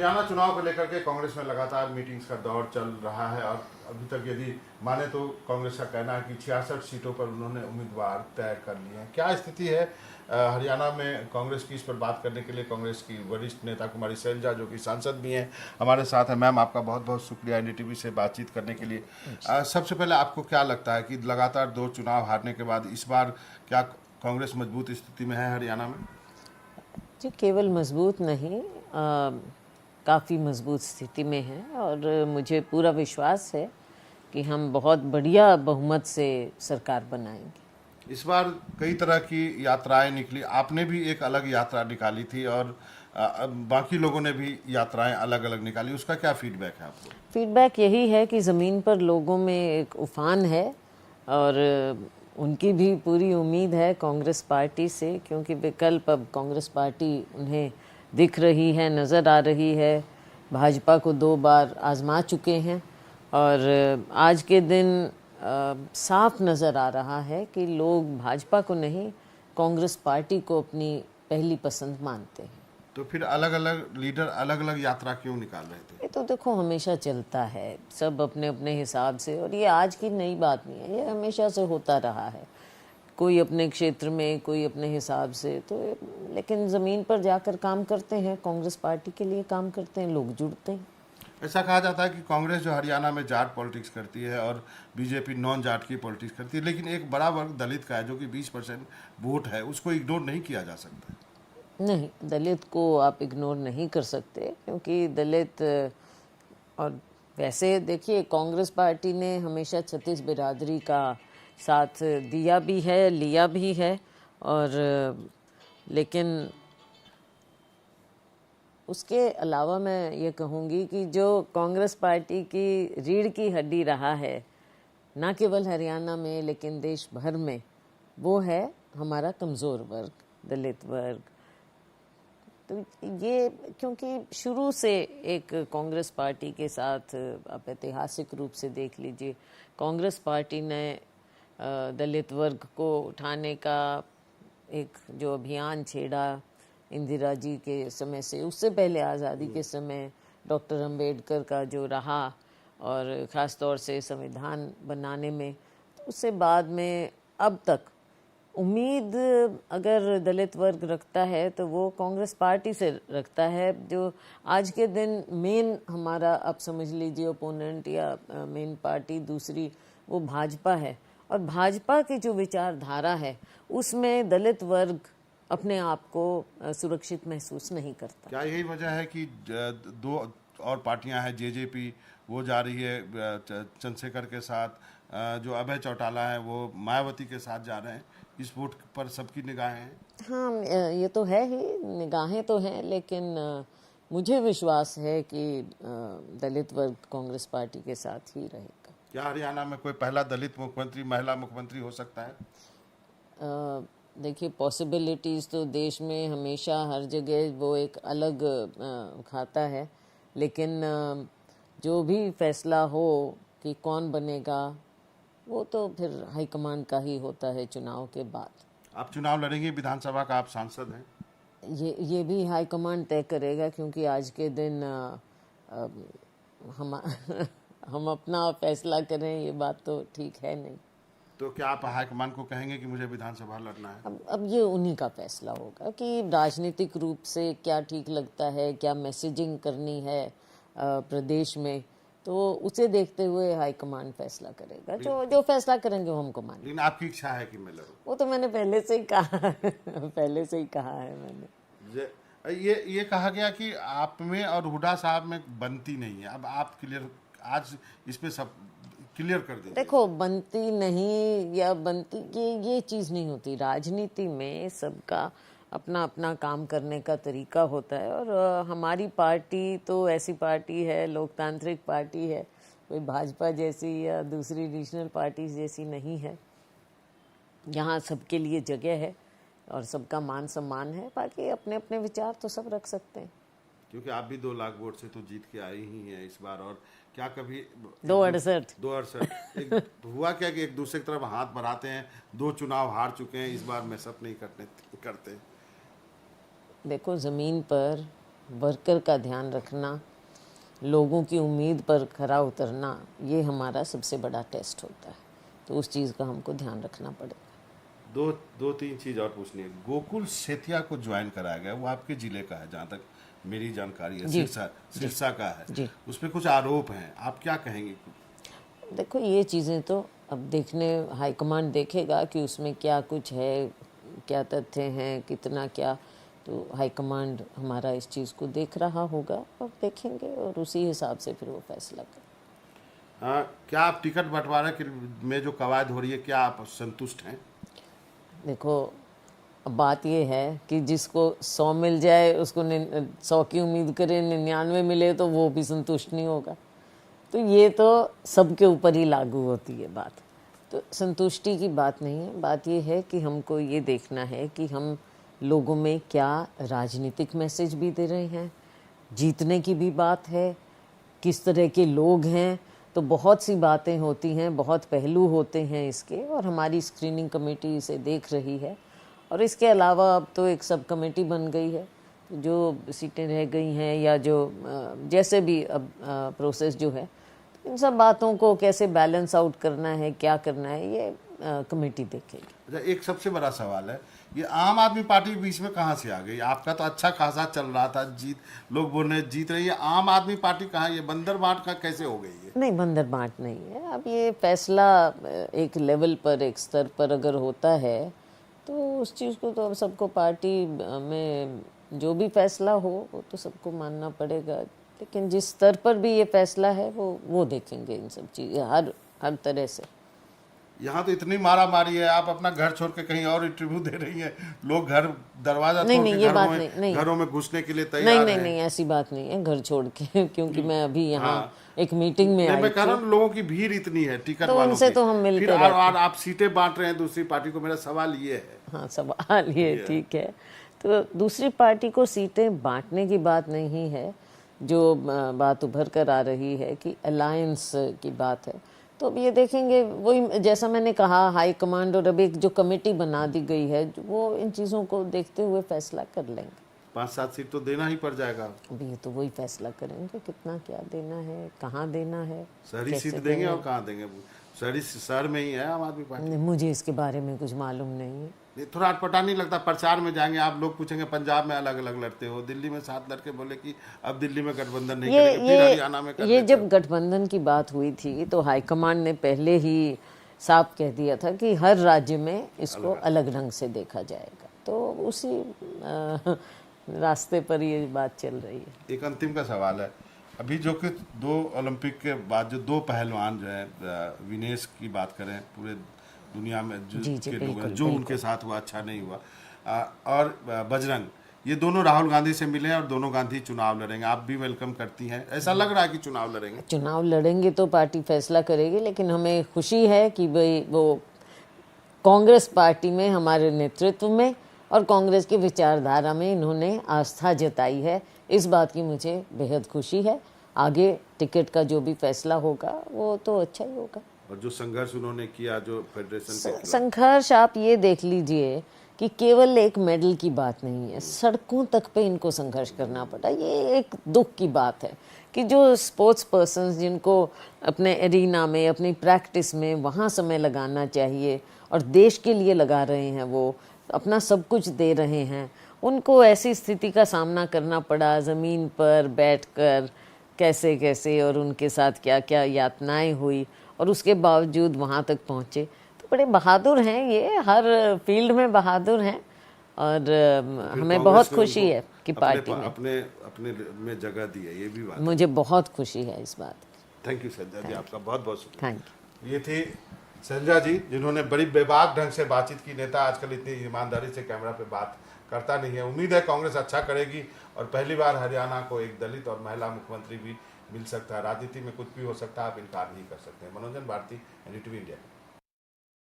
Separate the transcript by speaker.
Speaker 1: हरियाणा चुनाव को लेकर के कांग्रेस में लगातार मीटिंग्स का दौर चल रहा है और अभी तक यदि माने तो कांग्रेस का कहना है कि 66 सीटों पर उन्होंने उम्मीदवार तय कर लिए हैं। क्या स्थिति है हरियाणा में कांग्रेस की? इस पर बात करने के लिए कांग्रेस की वरिष्ठ नेता कुमारी शैलजा, जो कि सांसद भी हैं, हमारे साथ है। मैम, आपका बहुत बहुत शुक्रिया एनडीटीवी से बातचीत करने के लिए। सबसे पहले आपको क्या लगता है कि लगातार 2 चुनाव हारने के बाद इस बार क्या कांग्रेस मजबूत स्थिति में है हरियाणा में?
Speaker 2: जी, केवल मजबूत नहीं, काफ़ी मजबूत स्थिति में है और मुझे पूरा विश्वास है कि हम बहुत बढ़िया बहुमत से सरकार बनाएंगे।
Speaker 1: इस बार कई तरह की यात्राएं निकली, आपने भी एक अलग यात्रा निकाली थी और बाकी लोगों ने भी यात्राएं अलग अलग निकाली, उसका क्या फीडबैक है आपको?
Speaker 2: फीडबैक यही है कि ज़मीन पर लोगों में एक उफान है और उनकी भी पूरी उम्मीद है कांग्रेस पार्टी से, क्योंकि विकल्प अब कांग्रेस पार्टी उन्हें दिख रही है, नज़र आ रही है। भाजपा को 2 बार आजमा चुके हैं और आज के दिन साफ नज़र आ रहा है कि लोग भाजपा को नहीं, कांग्रेस पार्टी को अपनी पहली पसंद मानते हैं।
Speaker 1: तो फिर अलग अलग लीडर अलग अलग यात्रा क्यों निकाल रहे थे?
Speaker 2: ये तो देखो हमेशा चलता है, सब अपने अपने हिसाब से, और ये आज की नई बात नहीं है, ये हमेशा से होता रहा है। कोई अपने क्षेत्र में, कोई अपने हिसाब से, तो लेकिन ज़मीन पर जाकर काम करते हैं, कांग्रेस पार्टी के लिए काम करते हैं, लोग जुड़ते हैं।
Speaker 1: ऐसा कहा जाता है कि कांग्रेस जो हरियाणा में जाट पॉलिटिक्स करती है और बीजेपी नॉन जाट की पॉलिटिक्स करती है, लेकिन एक बड़ा वर्ग दलित का है जो कि 20% वोट है, उसको इग्नोर नहीं किया जा सकता।
Speaker 2: नहीं, दलित को आप इग्नोर नहीं कर सकते, क्योंकि दलित, और वैसे देखिए कांग्रेस पार्टी ने हमेशा छत्तीस बिरादरी का साथ दिया भी है, लिया भी है, और लेकिन उसके अलावा मैं ये कहूँगी कि जो कांग्रेस पार्टी की रीढ़ की हड्डी रहा है, ना केवल हरियाणा में लेकिन देश भर में, वो है हमारा कमज़ोर वर्ग, दलित वर्ग। तो ये क्योंकि शुरू से एक कांग्रेस पार्टी के साथ, आप ऐतिहासिक रूप से देख लीजिए, कांग्रेस पार्टी ने दलित वर्ग को उठाने का एक जो अभियान छेड़ा इंदिरा जी के समय से, उससे पहले आज़ादी के समय डॉक्टर अंबेडकर का जो रहा, और ख़ास तौर से संविधान बनाने में, उससे बाद में अब तक उम्मीद अगर दलित वर्ग रखता है तो वो कांग्रेस पार्टी से रखता है। जो आज के दिन मेन हमारा, आप समझ लीजिए, ओपोनेंट या मेन पार्टी दूसरी, वो भाजपा है, और भाजपा की जो विचारधारा है उसमें दलित वर्ग अपने आप को सुरक्षित महसूस नहीं करता।
Speaker 1: क्या यही वजह है कि 2 और पार्टियां हैं, जेजेपी वो जा रही है चंद्रशेखर के साथ, जो अभय चौटाला है वो मायावती के साथ जा रहे हैं, इस वोट पर सबकी निगाहें हैं?
Speaker 2: हाँ, ये तो है ही, निगाहें तो हैं, लेकिन मुझे विश्वास है कि दलित वर्ग कांग्रेस पार्टी के साथ ही रहेगा।
Speaker 1: क्या हरियाणा में कोई पहला दलित मुख्यमंत्री, महिला मुख्यमंत्री हो सकता है?
Speaker 2: देखिए, पॉसिबिलिटीज़ तो देश में हमेशा हर जगह वो एक अलग खाता है, लेकिन जो भी फैसला हो कि कौन बनेगा, वो तो फिर हाईकमांड का ही होता है चुनाव के बाद।
Speaker 1: आप चुनाव लड़ेंगे, विधानसभा का आप सांसद हैं?
Speaker 2: ये भी हाईकमांड तय करेगा, क्योंकि आज के दिन हम हम अपना फैसला करें, ये बात तो ठीक है नहीं।
Speaker 1: तो क्या आप हाईकमान को कहेंगे कि मुझे विधानसभा लड़ना है?
Speaker 2: अब ये उन्हीं का फैसला होगा कि राजनीतिक रूप से क्या ठीक लगता है, क्या मैसेजिंग करनी है प्रदेश में, तो उसे देखते हुए हाईकमान फैसला करेगा। जो फैसला करेंगे वो हमको मानेंगे।
Speaker 1: लेकिन आपकी इच्छा है कि मैं लड़ूं?
Speaker 2: वो तो मैंने पहले से ही कहा पहले से ही कहा है मैंने।
Speaker 1: ये कहा गया कि आप में और हुड्डा साहब में बनती नहीं है, अब आप क्लियर आज इस पे सब क्लियर कर दीजिए।
Speaker 2: देखो, बनती नहीं या बनती, ये चीज़ नहीं होती। राजनीति में सबका अपना अपना काम करने का तरीका होता है, और हमारी पार्टी तो ऐसी पार्टी है, लोकतांत्रिक पार्टी है, कोई भाजपा जैसी या दूसरी रीजनल पार्टी जैसी नहीं है। यहाँ सबके लिए जगह है और सबका मान सम्मान है, बाकी अपने अपने विचार तो सब रख सकते हैं।
Speaker 1: क्योंकि आप भी 2 लाख वोट से तो जीत के आई ही हैं इस बार, और क्या कभी
Speaker 2: 268
Speaker 1: हुआ क्या कि एक दूसरे की तरफ हाथ बढ़ाते हैं? 2 चुनाव हार चुके हैं, इस बार मैसअप नहीं करते?
Speaker 2: देखो, ज़मीन पर वर्कर का ध्यान रखना, लोगों की उम्मीद पर खरा उतरना, ये हमारा सबसे बड़ा टेस्ट होता है। तो उस चीज़ का हमको ध्यान रखना पड़ेगा।
Speaker 1: दो तीन चीज और पूछनी है। गोकुल सेतिया को ज्वाइन कराया गया, वो आपके जिले का है जहाँ तक मेरी जानकारी है,
Speaker 2: जी,
Speaker 1: सिरसा का है।
Speaker 2: जी।
Speaker 1: उस पर कुछ आरोप हैं, आप क्या कहेंगे?
Speaker 2: देखो, ये चीज़ें तो अब देखने हाईकमांड देखेगा कि उसमें क्या कुछ है, क्या तथ्य हैं, कितना क्या। तो हाईकमांड हमारा इस चीज़ को देख रहा होगा और देखेंगे और उसी हिसाब से फिर वो फैसला करें।
Speaker 1: क्या आप टिकट बंटवारे में जो कवायद हो रही है, क्या आप संतुष्ट हैं?
Speaker 2: देखो, अब बात ये है कि जिसको 100 मिल जाए उसको 100 की उम्मीद करे, 99 मिले तो वो भी संतुष्ट नहीं होगा। तो ये तो सबके ऊपर ही लागू होती है बात। तो संतुष्टि की बात नहीं है, बात ये है कि हमको ये देखना है कि हम लोगों में क्या राजनीतिक मैसेज भी दे रहे हैं, जीतने की भी बात है, किस तरह के लोग हैं। तो बहुत सी बातें होती हैं, बहुत पहलू होते हैं इसके, और हमारी स्क्रीनिंग कमेटी इसे देख रही है। और इसके अलावा अब तो एक सब कमेटी बन गई है, जो सीटें रह गई हैं या जो जैसे भी अब प्रोसेस जो है, इन सब बातों को कैसे बैलेंस आउट करना है, क्या करना है, ये कमेटी देखेगी।
Speaker 1: अच्छा, एक सबसे बड़ा सवाल है, ये आम आदमी पार्टी बीच में कहाँ से आ गई? आपका तो अच्छा खासा चल रहा था, लोग बोल रहे जीत रही है, आम आदमी पार्टी कहाँ? ये बंदर बांट का कैसे हो गई है?
Speaker 2: नहीं, बंदर बांट नहीं है। अब ये फैसला एक लेवल पर, एक स्तर पर अगर होता है तो उस चीज़ को तो अब सबको पार्टी में जो भी फैसला हो वो तो सबको मानना पड़ेगा। लेकिन जिस स्तर पर भी ये फैसला है वो देखेंगे इन सब चीज़ें हर तरह से।
Speaker 1: यहाँ तो इतनी मारा मारी है, आप अपना घर छोड़ के कहीं और इंटरव्यू दे रही हैं, लोग दरवाजा
Speaker 2: नहीं,
Speaker 1: तोड़
Speaker 2: नहीं,
Speaker 1: के
Speaker 2: ये बात नहीं,
Speaker 1: घरों में घुसने के लिए तैयार
Speaker 2: नहीं, नहीं,
Speaker 1: हैं।
Speaker 2: नहीं, ऐसी बात नहीं है घर छोड़ के क्योंकि मैं अभी यहाँ एक मीटिंग में आई
Speaker 1: मैं कह रहा
Speaker 2: थी।
Speaker 1: हूँ लोगों की भीड़ इतनी है, टिकट
Speaker 2: तो
Speaker 1: वालों
Speaker 2: उनसे
Speaker 1: की।
Speaker 2: तो हम मिलते
Speaker 1: फिर
Speaker 2: रहते
Speaker 1: और आप सीटें बांट रहे हैं दूसरी पार्टी को, मेरा सवाल ये है।
Speaker 2: हाँ, सवाल ये ठीक है। तो दूसरी पार्टी को सीटें बांटने की बात नहीं है, जो बात उभर कर आ रही है कि अलायंस की बात है। तो अब ये देखेंगे, वही जैसा मैंने कहा, हाई कमांड और अब एक जो कमेटी बना दी गई है, वो इन चीज़ों को देखते हुए फैसला कर लेंगे।
Speaker 1: 5-7 सीट तो देना ही पड़ जाएगा।
Speaker 2: अभी ये तो वही फैसला करेंगे, कितना क्या देना है, कहाँ देना है,
Speaker 1: शहरी
Speaker 2: कैसे
Speaker 1: सीट देंगे
Speaker 2: देना
Speaker 1: और कहाँ देंगे? शहर में ही है आम आदमी पार्टी।
Speaker 2: है। मुझे इसके बारे में कुछ मालूम नहीं है।
Speaker 1: ये थोड़ा अटपटा नहीं लगता? प्रचार में जाएंगे आप, लोग पूछेंगे पंजाब में अलग अलग लड़ते हो, दिल्ली में 7 लड़के बोले कि अब दिल्ली में गठबंधन नहीं करेंगे, फिर हरियाणा में कर
Speaker 2: ये
Speaker 1: लेते हो।
Speaker 2: जब गठबंधन की बात हुई थी तो हाईकमांड ने पहले ही साफ कह दिया था कि हर राज्य में इसको अलग ढंग से देखा जाएगा। तो उसी रास्ते पर ये बात चल रही है।
Speaker 1: एक अंतिम का सवाल है, अभी जो कि 2 ओलंपिक के बाद जो 2 पहलवान जो है, विनेश की बात करें, पूरे दुनिया में
Speaker 2: जी,
Speaker 1: के लोग
Speaker 2: बिल्कुल,
Speaker 1: जो उनके साथ हुआ अच्छा नहीं हुआ, और बजरंग, ये दोनों राहुल गांधी से मिले और दोनों गांधी चुनाव लड़ेंगे। आप भी वेलकम करती हैं? ऐसा लग रहा है कि चुनाव लड़ेंगे?
Speaker 2: चुनाव लड़ेंगे तो पार्टी फैसला करेगी, लेकिन हमें खुशी है कि भाई वो कांग्रेस पार्टी में, हमारे नेतृत्व में और कांग्रेस की विचारधारा में इन्होंने आस्था जताई है। इस बात की मुझे बेहद खुशी है। आगे टिकट का जो भी फैसला होगा वो तो अच्छा ही होगा।
Speaker 1: और जो संघर्ष उन्होंने किया, जो फेडरेशन के खिलाफ
Speaker 2: संघर्ष, आप ये देख लीजिए कि केवल एक मेडल की बात नहीं है, सड़कों तक पे इनको संघर्ष करना पड़ा। ये एक दुख की बात है कि जो स्पोर्ट्स पर्सन्स जिनको अपने एरिना में, अपनी प्रैक्टिस में वहाँ समय लगाना चाहिए और देश के लिए लगा रहे हैं, वो अपना सब कुछ दे रहे हैं, उनको ऐसी स्थिति का सामना करना पड़ा, ज़मीन पर बैठकर कैसे कैसे, और उनके साथ क्या क्या यातनाएं हुई, और उसके बावजूद वहाँ तक पहुँचे। तो बड़े बहादुर हैं ये, हर फील्ड में बहादुर हैं। और हमें बहुत खुशी है कि पार्टी में
Speaker 1: अपने में जगह दी है, ये भी बात।
Speaker 2: मुझे बहुत खुशी है इस बात की।
Speaker 1: थैंक यू संजय जी, आपका बहुत बहुत शुक्रिया।
Speaker 2: Thank you.
Speaker 1: ये थी संजय जी, जिन्होंने बड़ी बेबाक ढंग से बातचीत की। नेता आजकल इतनी ईमानदारी से कैमरा पे बात करता नहीं है। उम्मीद है कांग्रेस अच्छा करेगी और पहली बार हरियाणा को एक दलित और महिला मुख्यमंत्री भी मिल सकता है। राजनीति में कुछ भी हो सकता है, आप इनकार नहीं कर सकते। मनोरंजन भारती, NDTV इंडिया।